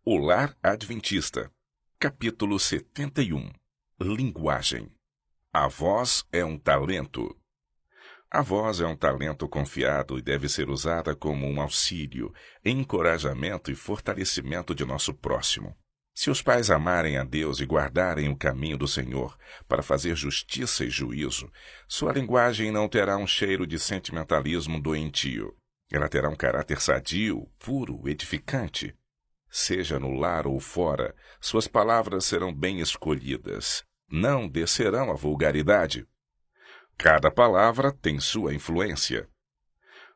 O Lar Adventista, capítulo 71. Linguagem. A voz é um talento. A voz é um talento confiado e deve ser usada como um auxílio, encorajamento e fortalecimento de nosso próximo. Se os pais amarem a Deus e guardarem o caminho do Senhor para fazer justiça e juízo, sua linguagem não terá um cheiro de sentimentalismo doentio. Ela terá um caráter sadio, puro, edificante. Seja no lar ou fora, suas palavras serão bem escolhidas. Não descerão à vulgaridade. Cada palavra tem sua influência.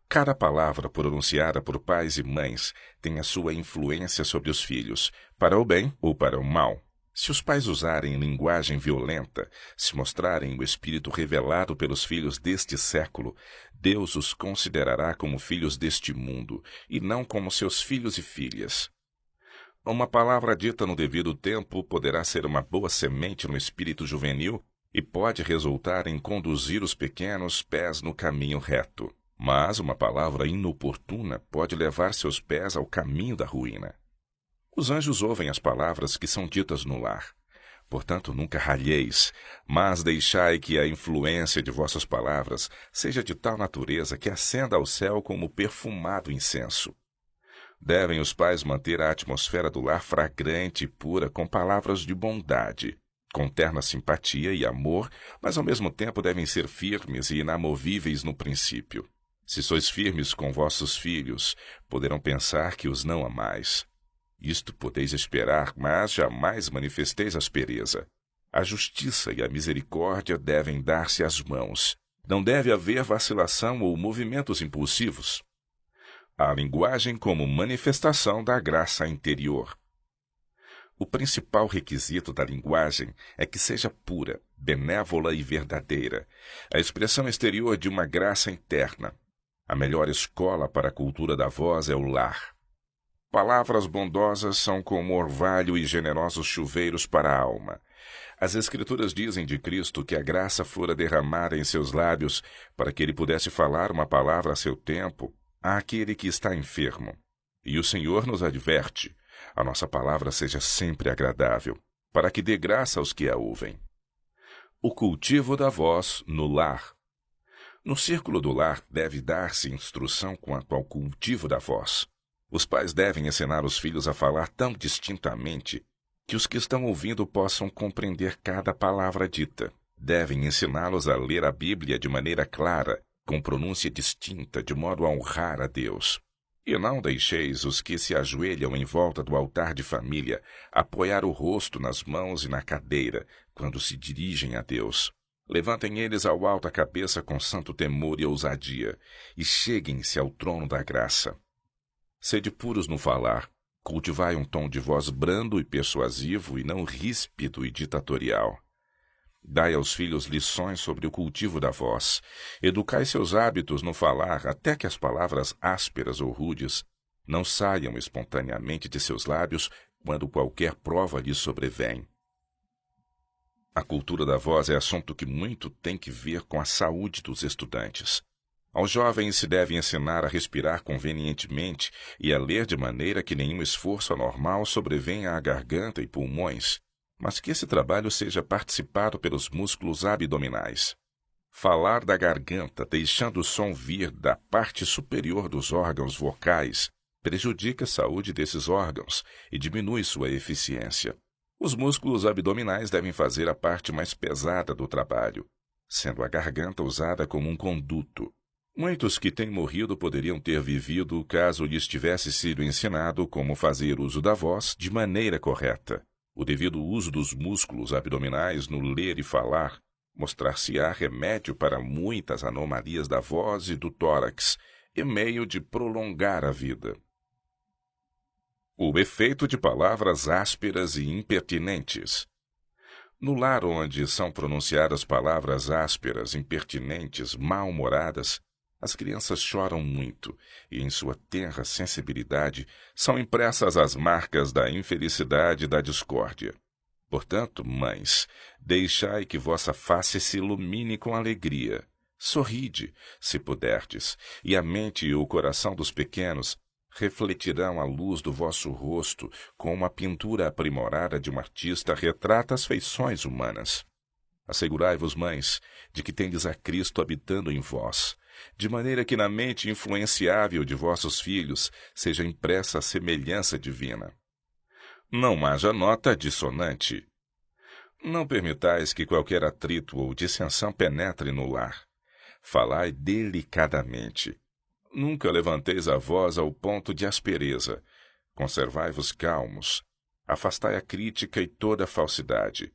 Cada palavra pronunciada por pais e mães tem a sua influência sobre os filhos, para o bem ou para o mal. Se os pais usarem linguagem violenta, se mostrarem o espírito revelado pelos filhos deste século, Deus os considerará como filhos deste mundo, e não como seus filhos e filhas. Uma palavra dita no devido tempo poderá ser uma boa semente no espírito juvenil e pode resultar em conduzir os pequenos pés no caminho reto. Mas uma palavra inoportuna pode levar seus pés ao caminho da ruína. Os anjos ouvem as palavras que são ditas no lar. Portanto, nunca ralheis, mas deixai que a influência de vossas palavras seja de tal natureza que ascenda ao céu como perfumado incenso. Devem os pais manter a atmosfera do lar fragrante e pura com palavras de bondade, com terna simpatia e amor, mas ao mesmo tempo devem ser firmes e inamovíveis no princípio. Se sois firmes com vossos filhos, poderão pensar que os não amais. Isto podeis esperar, mas jamais manifesteis aspereza. A justiça e a misericórdia devem dar-se as mãos. Não deve haver vacilação ou movimentos impulsivos. A linguagem como manifestação da graça interior. O principal requisito da linguagem é que seja pura, benévola e verdadeira, a expressão exterior de uma graça interna. A melhor escola para a cultura da voz é o lar. Palavras bondosas são como orvalho e generosos chuveiros para a alma. As Escrituras dizem de Cristo que a graça fora derramada em seus lábios para que ele pudesse falar uma palavra a seu tempo àquele que está enfermo. E o Senhor nos adverte: a nossa palavra seja sempre agradável, para que dê graça aos que a ouvem. O cultivo da voz no lar. No círculo do lar deve dar-se instrução quanto ao cultivo da voz. Os pais devem ensinar os filhos a falar tão distintamente que os que estão ouvindo possam compreender cada palavra dita. Devem ensiná-los a ler a Bíblia de maneira clara, com pronúncia distinta, de modo a honrar a Deus. E não deixeis os que se ajoelham em volta do altar de família apoiar o rosto nas mãos e na cadeira, quando se dirigem a Deus. Levantem eles ao alto a cabeça com santo temor e ousadia, e cheguem-se ao trono da graça. Sede puros no falar, cultivai um tom de voz brando e persuasivo e não ríspido e ditatorial. Dai aos filhos lições sobre o cultivo da voz. Educai seus hábitos no falar até que as palavras ásperas ou rudes não saiam espontaneamente de seus lábios quando qualquer prova lhes sobrevém. A cultura da voz é assunto que muito tem que ver com a saúde dos estudantes. Aos jovens se deve ensinar a respirar convenientemente e a ler de maneira que nenhum esforço anormal sobrevenha à garganta e pulmões, mas que esse trabalho seja participado pelos músculos abdominais. Falar da garganta, deixando o som vir da parte superior dos órgãos vocais, prejudica a saúde desses órgãos e diminui sua eficiência. Os músculos abdominais devem fazer a parte mais pesada do trabalho, sendo a garganta usada como um conduto. Muitos que têm morrido poderiam ter vivido caso lhes tivesse sido ensinado como fazer uso da voz de maneira correta. O devido uso dos músculos abdominais no ler e falar mostrar-se-á remédio para muitas anomalias da voz e do tórax, e meio de prolongar a vida. O efeito de palavras ásperas e impertinentes. No lar onde são pronunciadas palavras ásperas, impertinentes, mal-humoradas, as crianças choram muito, e em sua tenra sensibilidade são impressas as marcas da infelicidade e da discórdia. Portanto, mães, deixai que vossa face se ilumine com alegria. Sorride, se puderdes, e a mente e o coração dos pequenos refletirão a luz do vosso rosto, como uma pintura aprimorada de um artista retrata as feições humanas. Assegurai-vos, mães, de que tendes a Cristo habitando em vós, de maneira que na mente influenciável de vossos filhos seja impressa a semelhança divina. Não haja nota dissonante. Não permitais que qualquer atrito ou dissensão penetre no lar. Falai delicadamente. Nunca levanteis a voz ao ponto de aspereza. Conservai-vos calmos. Afastai a crítica e toda a falsidade.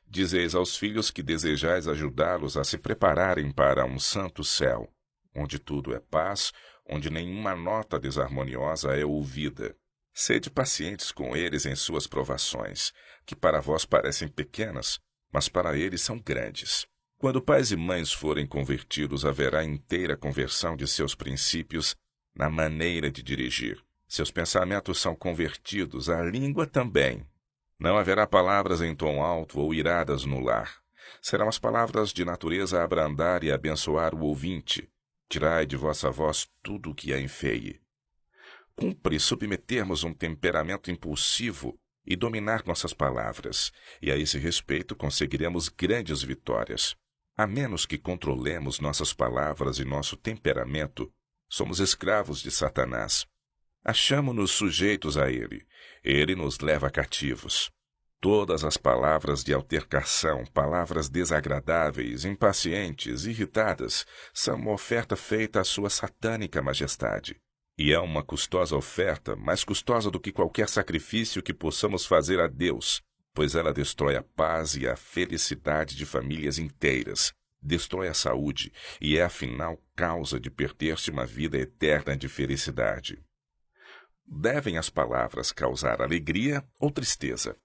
Dizeis aos filhos que desejais ajudá-los a se prepararem para um santo céu, onde tudo é paz, onde nenhuma nota desarmoniosa é ouvida. Sede pacientes com eles em suas provações, que para vós parecem pequenas, mas para eles são grandes. Quando pais e mães forem convertidos, haverá inteira conversão de seus princípios na maneira de dirigir. Seus pensamentos são convertidos, a língua também. Não haverá palavras em tom alto ou iradas no lar. Serão as palavras de natureza a abrandar e abençoar o ouvinte. Tirai de vossa voz tudo o que a enfeie. Cumpre submetermos um temperamento impulsivo e dominar nossas palavras, e a esse respeito conseguiremos grandes vitórias. A menos que controlemos nossas palavras e nosso temperamento, somos escravos de Satanás. Achamo-nos sujeitos a ele. Ele nos leva cativos. Todas as palavras de altercação, palavras desagradáveis, impacientes, irritadas, são uma oferta feita à sua satânica majestade. E é uma custosa oferta, mais custosa do que qualquer sacrifício que possamos fazer a Deus, pois ela destrói a paz e a felicidade de famílias inteiras, destrói a saúde e é, afinal, causa de perder-se uma vida eterna de felicidade. Devem as palavras causar alegria ou tristeza?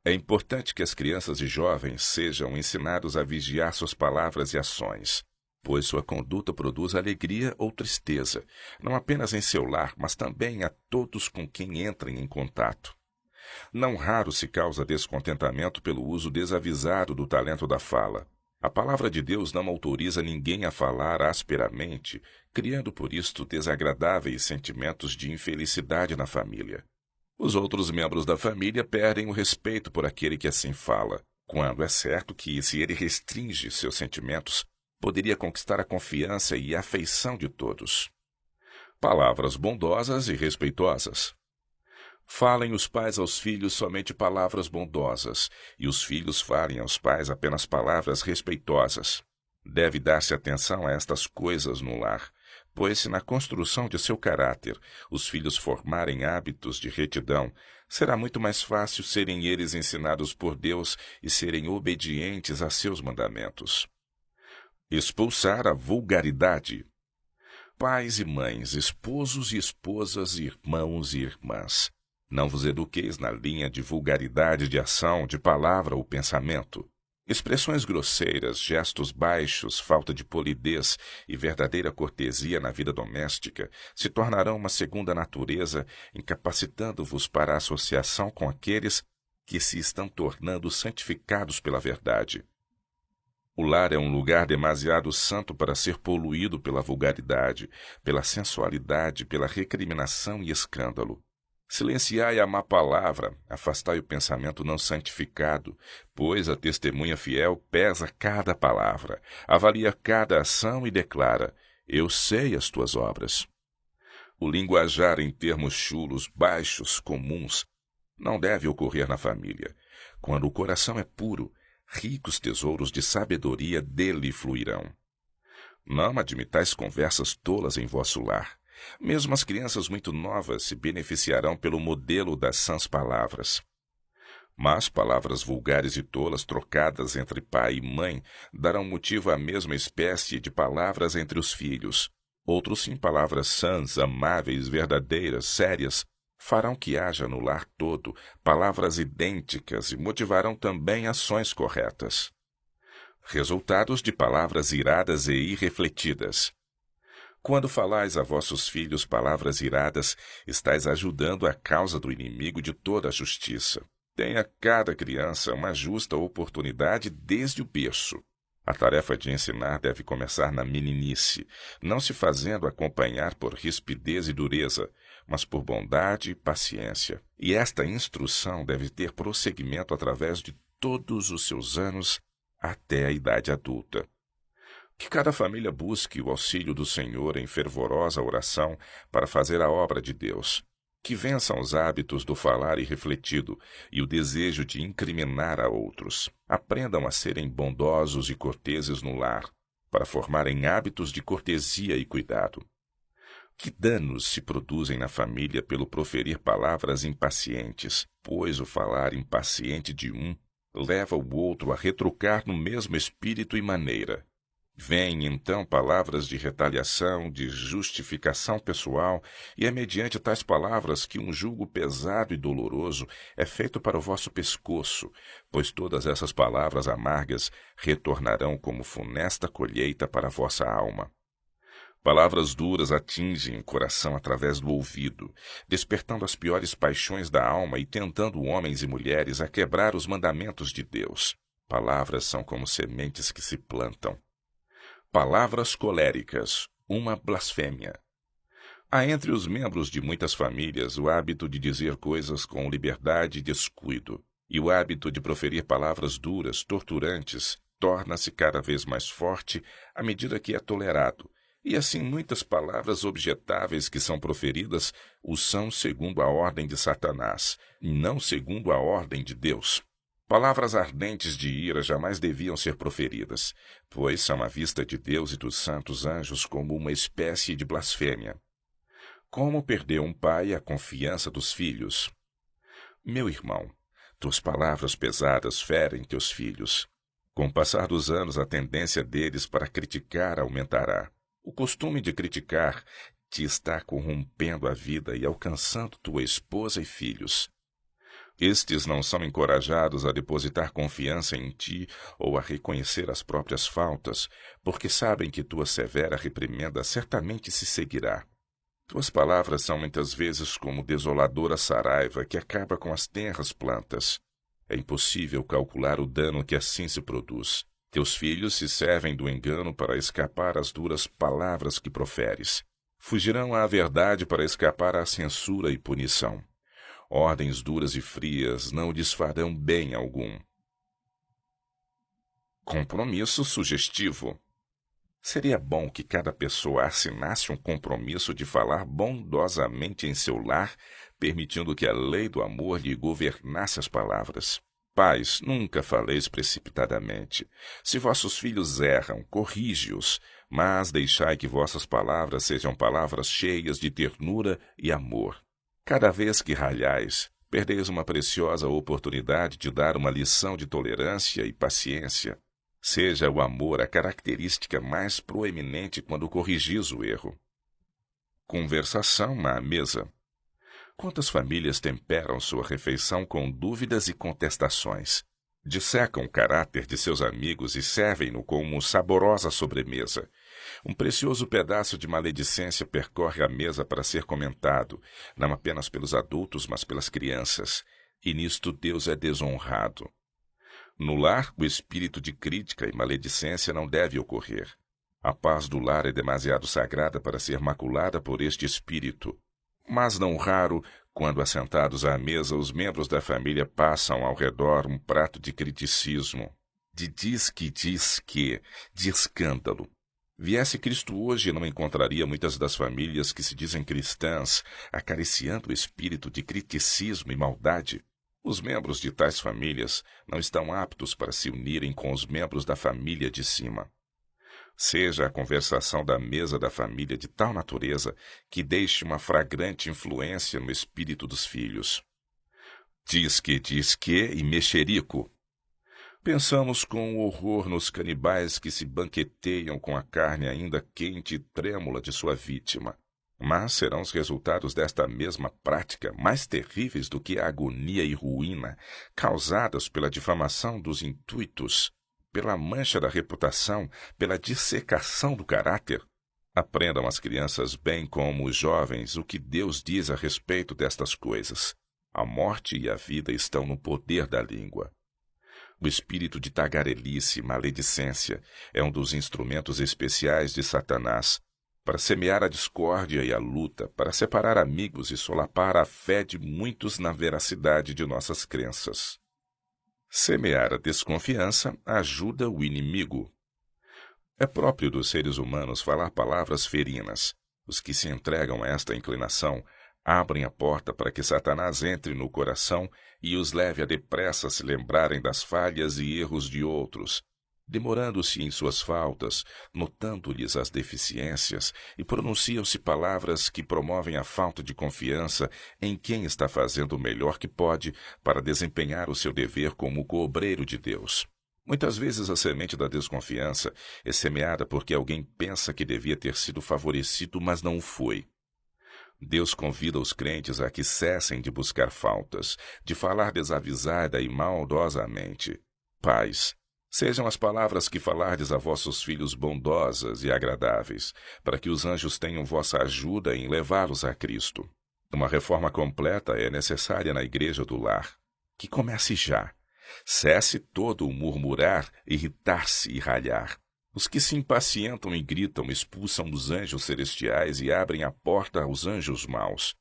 É importante que as crianças e jovens sejam ensinados a vigiar suas palavras e ações, pois sua conduta produz alegria ou tristeza, não apenas em seu lar, mas também a todos com quem entrem em contato. Não raro se causa descontentamento pelo uso desavisado do talento da fala. A palavra de Deus não autoriza ninguém a falar asperamente, criando por isto desagradáveis sentimentos de infelicidade na família. Os outros membros da família perdem o respeito por aquele que assim fala, quando é certo que, se ele restringe seus sentimentos, poderia conquistar a confiança e a afeição de todos. Palavras bondosas e respeitosas. Falem os pais aos filhos somente palavras bondosas, e os filhos falem aos pais apenas palavras respeitosas. Deve dar-se atenção a estas coisas no lar, pois se na construção de seu caráter os filhos formarem hábitos de retidão, será muito mais fácil serem eles ensinados por Deus e serem obedientes a seus mandamentos. Expulsar a vulgaridade. Pais e mães, esposos e esposas, irmãos e irmãs, não vos eduqueis na linha de vulgaridade de ação, de palavra ou pensamento. Expressões grosseiras, gestos baixos, falta de polidez e verdadeira cortesia na vida doméstica se tornarão uma segunda natureza, incapacitando-vos para a associação com aqueles que se estão tornando santificados pela verdade. O lar é um lugar demasiado santo para ser poluído pela vulgaridade, pela sensualidade, pela recriminação e escândalo. Silenciai a má palavra, afastai o pensamento não santificado, pois a testemunha fiel pesa cada palavra, avalia cada ação e declara: eu sei as tuas obras. O linguajar em termos chulos, baixos, comuns, não deve ocorrer na família. Quando o coração é puro, ricos tesouros de sabedoria dele fluirão. Não admitais conversas tolas em vosso lar. Mesmo as crianças muito novas se beneficiarão pelo modelo das sãs palavras. Mas palavras vulgares e tolas trocadas entre pai e mãe darão motivo à mesma espécie de palavras entre os filhos. Outros sim, palavras sãs, amáveis, verdadeiras, sérias, farão que haja no lar todo palavras idênticas e motivarão também ações corretas. Resultados de palavras iradas e irrefletidas. Quando falais a vossos filhos palavras iradas, estais ajudando a causa do inimigo de toda a justiça. Tenha cada criança uma justa oportunidade desde o berço. A tarefa de ensinar deve começar na meninice, não se fazendo acompanhar por rispidez e dureza, mas por bondade e paciência. E esta instrução deve ter prosseguimento através de todos os seus anos até a idade adulta. Que cada família busque o auxílio do Senhor em fervorosa oração para fazer a obra de Deus. Que vençam os hábitos do falar irrefletido e o desejo de incriminar a outros. Aprendam a serem bondosos e corteses no lar, para formarem hábitos de cortesia e cuidado. Que danos se produzem na família pelo proferir palavras impacientes, pois o falar impaciente de um leva o outro a retrucar no mesmo espírito e maneira. Vêm, então, palavras de retaliação, de justificação pessoal, e é mediante tais palavras que um jugo pesado e doloroso é feito para o vosso pescoço, pois todas essas palavras amargas retornarão como funesta colheita para a vossa alma. Palavras duras atingem o coração através do ouvido, despertando as piores paixões da alma e tentando homens e mulheres a quebrar os mandamentos de Deus. Palavras são como sementes que se plantam. Palavras coléricas, uma blasfêmia. Há entre os membros de muitas famílias o hábito de dizer coisas com liberdade e descuido, e o hábito de proferir palavras duras, torturantes, torna-se cada vez mais forte à medida que é tolerado, e assim muitas palavras objetáveis que são proferidas o são segundo a ordem de Satanás, e não segundo a ordem de Deus. Palavras ardentes de ira jamais deviam ser proferidas, pois são à vista de Deus e dos santos anjos como uma espécie de blasfêmia. Como perdeu um pai a confiança dos filhos? Meu irmão, tuas palavras pesadas ferem teus filhos. Com o passar dos anos, a tendência deles para criticar aumentará. O costume de criticar te está corrompendo a vida e alcançando tua esposa e filhos. Estes não são encorajados a depositar confiança em ti ou a reconhecer as próprias faltas, porque sabem que tua severa reprimenda certamente se seguirá. Tuas palavras são muitas vezes como desoladora saraiva que acaba com as tenras plantas. É impossível calcular o dano que assim se produz. Teus filhos se servem do engano para escapar às duras palavras que proferes. Fugirão à verdade para escapar à censura e punição. Ordens duras e frias não lhes farão bem algum. Compromisso sugestivo. Seria bom que cada pessoa assinasse um compromisso de falar bondosamente em seu lar, permitindo que a lei do amor lhe governasse as palavras. Pais, nunca faleis precipitadamente. Se vossos filhos erram, corrige-os, mas deixai que vossas palavras sejam palavras cheias de ternura e amor. Cada vez que ralhais, perdeis uma preciosa oportunidade de dar uma lição de tolerância e paciência. Seja o amor a característica mais proeminente quando corrigis o erro. Conversação à mesa. Quantas famílias temperam sua refeição com dúvidas e contestações? Dissecam o caráter de seus amigos e servem-no como saborosa sobremesa. Um precioso pedaço de maledicência percorre a mesa para ser comentado, não apenas pelos adultos, mas pelas crianças. E nisto Deus é desonrado. No lar, o espírito de crítica e maledicência não deve ocorrer. A paz do lar é demasiado sagrada para ser maculada por este espírito. Mas não raro, quando assentados à mesa, os membros da família passam ao redor um prato de criticismo, de diz que, de escândalo. Viesse Cristo hoje, não encontraria muitas das famílias que se dizem cristãs acariciando o espírito de criticismo e maldade. Os membros de tais famílias não estão aptos para se unirem com os membros da família de cima. Seja a conversação da mesa da família de tal natureza que deixe uma fragrante influência no espírito dos filhos. Diz que e mexerico. Pensamos com horror nos canibais que se banqueteiam com a carne ainda quente e trêmula de sua vítima. Mas serão os resultados desta mesma prática mais terríveis do que a agonia e ruína causadas pela difamação dos intuitos, pela mancha da reputação, pela dissecação do caráter. Aprendam as crianças bem como os jovens o que Deus diz a respeito destas coisas. A morte e a vida estão no poder da língua. O espírito de tagarelice e maledicência é um dos instrumentos especiais de Satanás. para semear a discórdia e a luta, para separar amigos e solapar a fé de muitos na veracidade de nossas crenças. Semear a desconfiança ajuda o inimigo. É próprio dos seres humanos falar palavras ferinas. Os que se entregam a esta inclinação abrem a porta para que Satanás entre no coração e os leve a depressa se lembrarem das falhas e erros de outros, demorando-se em suas faltas, notando-lhes as deficiências, e pronunciam-se palavras que promovem a falta de confiança em quem está fazendo o melhor que pode para desempenhar o seu dever como cobreiro de Deus. Muitas vezes a semente da desconfiança é semeada porque alguém pensa que devia ter sido favorecido, mas não o foi. Deus convida os crentes a que cessem de buscar faltas, de falar desavisada e maldosamente. Pais, sejam as palavras que falardes a vossos filhos bondosas e agradáveis, para que os anjos tenham vossa ajuda em levá-los a Cristo. Uma reforma completa é necessária na igreja do lar. Que comece já. Cesse todo o murmurar, irritar-se e ralhar. Os que se impacientam e gritam expulsam os anjos celestiais e abrem a porta aos anjos maus.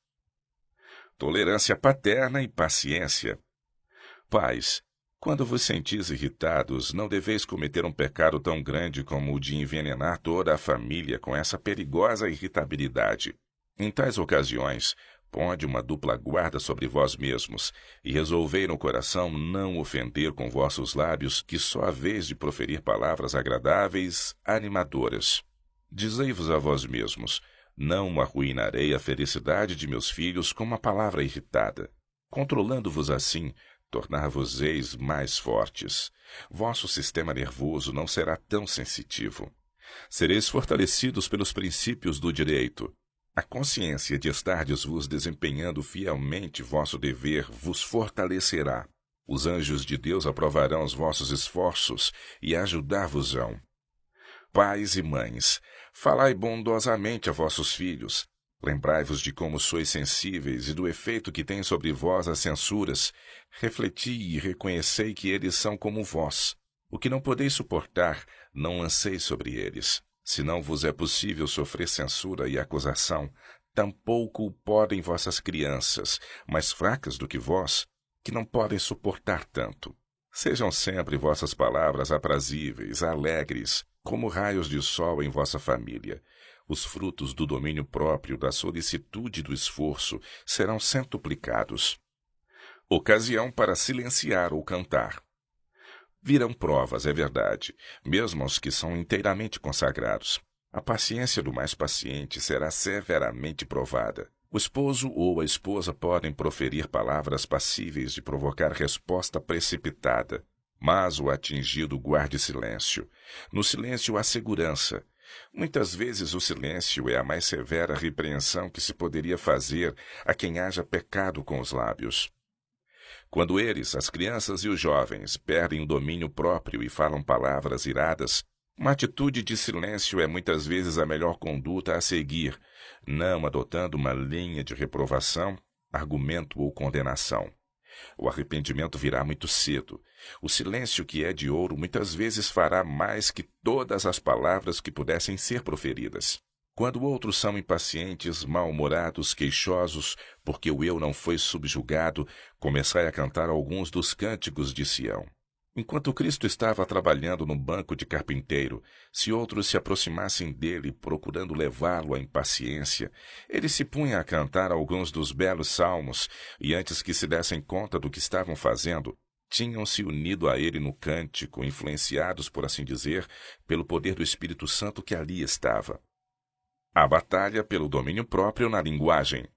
Tolerância paterna e paciência. Pais, quando vos sentis irritados, não deveis cometer um pecado tão grande como o de envenenar toda a família com essa perigosa irritabilidade. Em tais ocasiões, ponde uma dupla guarda sobre vós mesmos, e resolvei no coração não ofender com vossos lábios, que só haveis de proferir palavras agradáveis, animadoras. Dizei-vos a vós mesmos, não arruinarei a felicidade de meus filhos com uma palavra irritada. Controlando-vos assim, tornar-vos-eis mais fortes. Vosso sistema nervoso não será tão sensitivo. Sereis fortalecidos pelos princípios do direito. A consciência de estardes-vos desempenhando fielmente vosso dever vos fortalecerá. Os anjos de Deus aprovarão os vossos esforços e ajudar-vos-ão. Pais e mães, falai bondosamente a vossos filhos. Lembrai-vos de como sois sensíveis e do efeito que têm sobre vós as censuras. Refleti e reconhecei que eles são como vós. O que não podeis suportar, não lanceis sobre eles. Se não vos é possível sofrer censura e acusação, tampouco o podem vossas crianças, mais fracas do que vós, que não podem suportar tanto. Sejam sempre vossas palavras aprazíveis, alegres, como raios de sol em vossa família. Os frutos do domínio próprio, da solicitude e do esforço serão centuplicados. Ocasião para silenciar ou cantar. Virão provas, é verdade, mesmo aos que são inteiramente consagrados. A paciência do mais paciente será severamente provada. O esposo ou a esposa podem proferir palavras passíveis de provocar resposta precipitada, mas o atingido guarde silêncio. No silêncio há segurança. Muitas vezes o silêncio é a mais severa repreensão que se poderia fazer a quem haja pecado com os lábios. Quando eles, as crianças e os jovens, perdem o domínio próprio e falam palavras iradas, uma atitude de silêncio é muitas vezes a melhor conduta a seguir, não adotando uma linha de reprovação, argumento ou condenação. O arrependimento virá muito cedo. O silêncio que é de ouro muitas vezes fará mais que todas as palavras que pudessem ser proferidas. Quando outros são impacientes, mal-humorados, queixosos, porque o eu não foi subjugado, começai a cantar alguns dos cânticos de Sião. Enquanto Cristo estava trabalhando no banco de carpinteiro, se outros se aproximassem dele, procurando levá-lo à impaciência, ele se punha a cantar alguns dos belos salmos, e antes que se dessem conta do que estavam fazendo, tinham se unido a ele no cântico, influenciados, por assim dizer, pelo poder do Espírito Santo que ali estava. A batalha pelo domínio próprio na linguagem.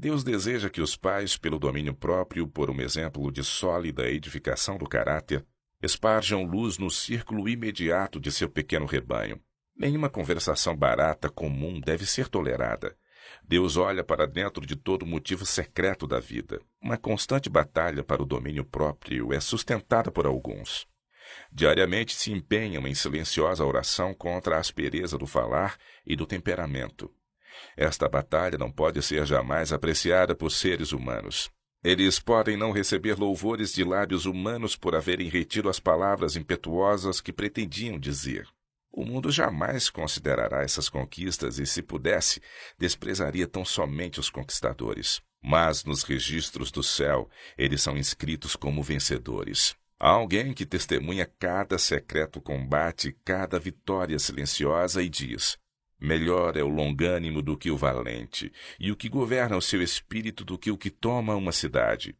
Deus deseja que os pais, pelo domínio próprio, por um exemplo de sólida edificação do caráter, esparjam luz no círculo imediato de seu pequeno rebanho. Nenhuma conversação barata comum deve ser tolerada. Deus olha para dentro de todo motivo secreto da vida. Uma constante batalha para o domínio próprio é sustentada por alguns. Diariamente se empenham em silenciosa oração contra a aspereza do falar e do temperamento. Esta batalha não pode ser jamais apreciada por seres humanos. Eles podem não receber louvores de lábios humanos por haverem retido as palavras impetuosas que pretendiam dizer. O mundo jamais considerará essas conquistas e, se pudesse, desprezaria tão somente os conquistadores. Mas nos registros do céu, eles são inscritos como vencedores. Há alguém que testemunha cada secreto combate, cada vitória silenciosa e diz: melhor é o longânimo do que o valente, e o que governa o seu espírito do que o que toma uma cidade.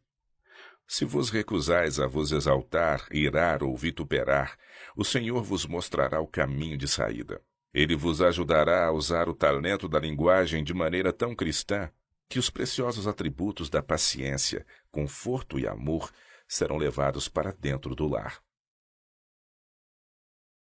Se vos recusais a vos exaltar, irar ou vituperar, o Senhor vos mostrará o caminho de saída. Ele vos ajudará a usar o talento da linguagem de maneira tão cristã que os preciosos atributos da paciência, conforto e amor serão levados para dentro do lar.